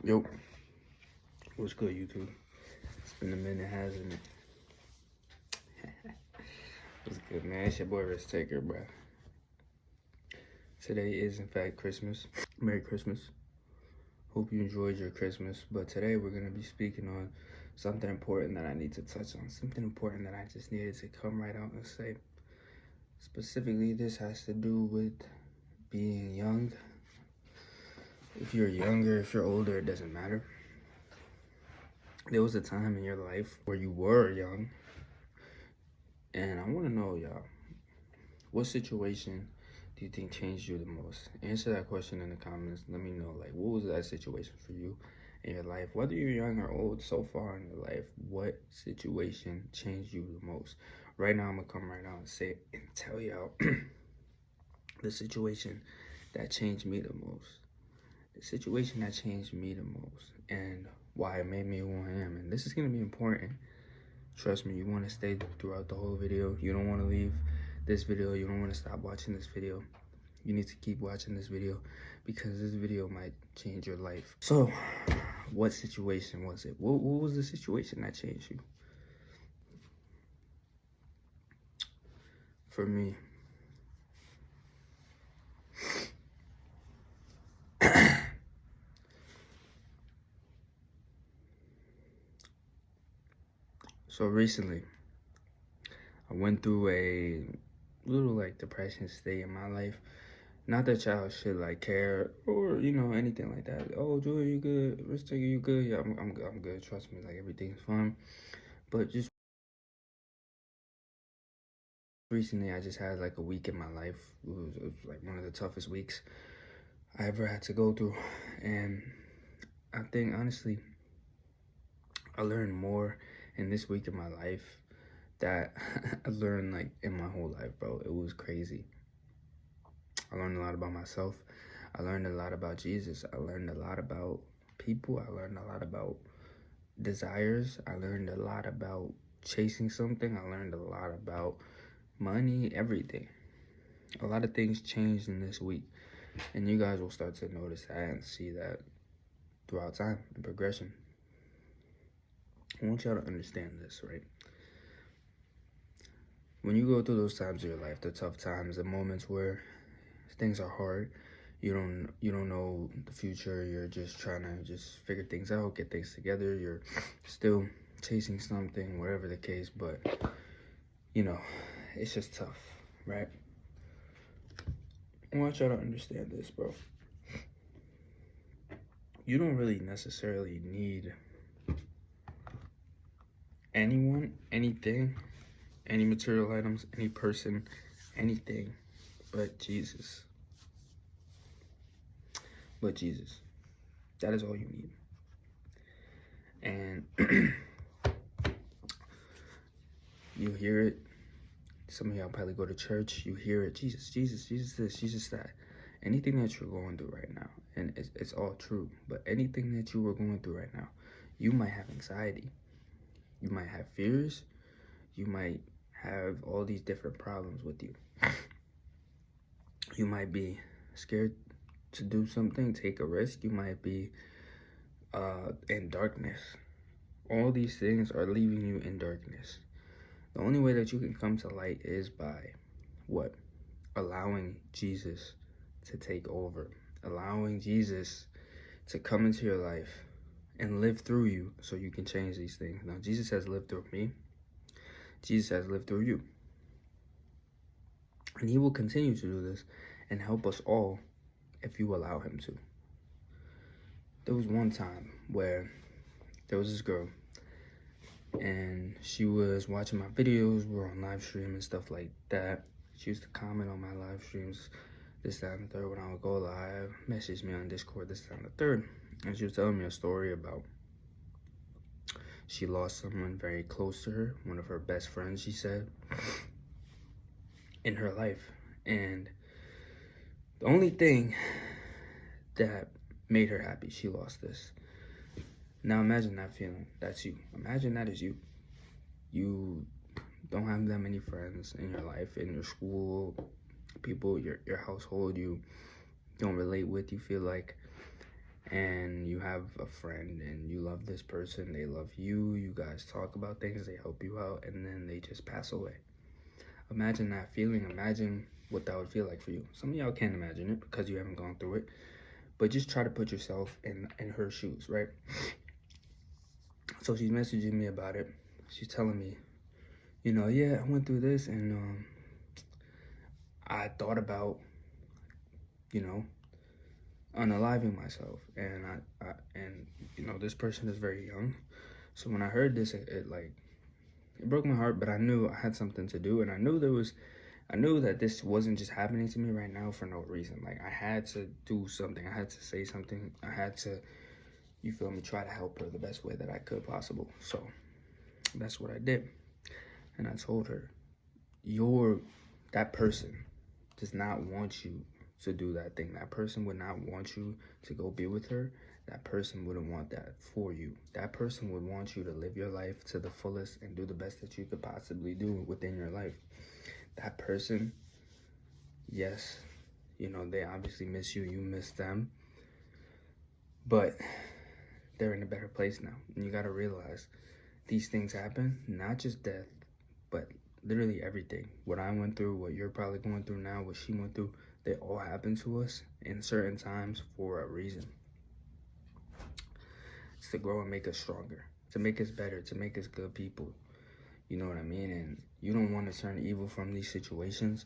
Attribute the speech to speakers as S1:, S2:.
S1: Yo, what's good, YouTube? It's been a minute, hasn't it? What's good, man? It's your boy, Risk Taker, bro. Today is, in fact, Christmas. Merry Christmas. Hope you enjoyed your Christmas. But today we're going to be speaking on something important that I need to touch on. Something important that I just needed to come right out and say. Specifically, this has to do with being young. If you're younger, if you're older, it doesn't matter. There was a time in your life where you were young, and I want to know, y'all, what situation do you think changed you the most? Answer that question in the comments. Let me know, like, what was that situation for you in your life? Whether you're young or old, so far in your life, what situation changed you the most? Right now, I'm going to come right out and say it and tell y'all the situation that changed me the most. The situation that changed me the most and why it made me who I am. And this is going to be important. Trust me, you want to stay throughout the whole video. You don't want to leave this video. You don't want to stop watching this video. You need to keep watching this video because this video might change your life. So, what situation was it? What was the situation that changed you? For me, so recently, I went through a little like depression state in my life. Not that y'all should like care or anything like that. Oh, Julian, you good? Risk Taker, you good? Yeah, I'm good. Trust me, like everything's fine. But just recently, I just had like a week in my life. It was like one of the toughest weeks I ever had to go through, and I think honestly, I learned more in this week of my life that I learned like in my whole life, bro. It was crazy. I learned a lot about myself. I learned a lot about Jesus. I learned a lot about people. I learned a lot about desires. I learned a lot about chasing something. I learned a lot about money, everything. A lot of things changed in this week. And you guys will start to notice that and see that throughout time and progression. I want y'all to understand this, right? When you go through those times of your life, the tough times, the moments where things are hard, you don't know the future, you're just trying to just figure things out, get things together, you're still chasing something, whatever the case, but it's just tough, right? I want y'all to understand this, bro. You don't really necessarily need anyone, anything, any material items, any person, anything but Jesus. But Jesus. That is all you need. And you hear it. Some of y'all probably go to church. You hear it. Jesus, Jesus, Jesus this, Jesus that. Anything that you're going through right now, and it's all true, but anything that you are going through right now, you might have anxiety. You might have fears. You might have all these different problems with you. You might be scared to do something, take a risk. You might be in darkness. All these things are leaving you in darkness. The only way that you can come to light is by what? Allowing Jesus to take over. Allowing Jesus to come into your life and live through you so you can change these things. Now, Jesus has lived through me. Jesus has lived through you. And he will continue to do this and help us all if you allow him to. There was one time where there was this girl and she was watching my videos. We were on live stream and stuff like that. She used to comment on my live streams, this, that, and the third. When I would go live, message me on Discord, this, that, and the third. And she was telling me a story about she lost someone very close to her, one of her best friends, she said, in her life. And the only thing that made her happy, she lost this. Now imagine that feeling. That's you. Imagine that is you. You don't have that many friends in your life, in your school, people, your household you don't relate with. You feel like and you have a friend and you love this person, they love you, you guys talk about things, they help you out, and then they just pass away. Imagine that feeling. Imagine what that would feel like for you. Some of y'all can't imagine it because you haven't gone through it, but just try to put yourself in her shoes, right? So she's messaging me about it. She's telling me, yeah, I went through this, and I thought about, you know, unaliving myself, and this person is very young. So when I heard this, it broke my heart, but I knew I had something to do, and I knew that this wasn't just happening to me right now for no reason. Like, I had to do something. I had to say something. I had to, you feel me, try to help her the best way that I could possible. So that's what I did. And I told her, that person does not want you to do that thing. That person would not want you to go be with her. That person wouldn't want that for you. That person would want you to live your life to the fullest and do the best that you could possibly do within your life. That person, yes, they obviously miss you. You miss them. But they're in a better place now. And you got to realize these things happen, not just death, but literally everything. What I went through, what you're probably going through now, what she went through, they all happen to us in certain times for a reason. It's to grow and make us stronger, to make us better, to make us good people. You know what I mean? And you don't want to turn evil from these situations.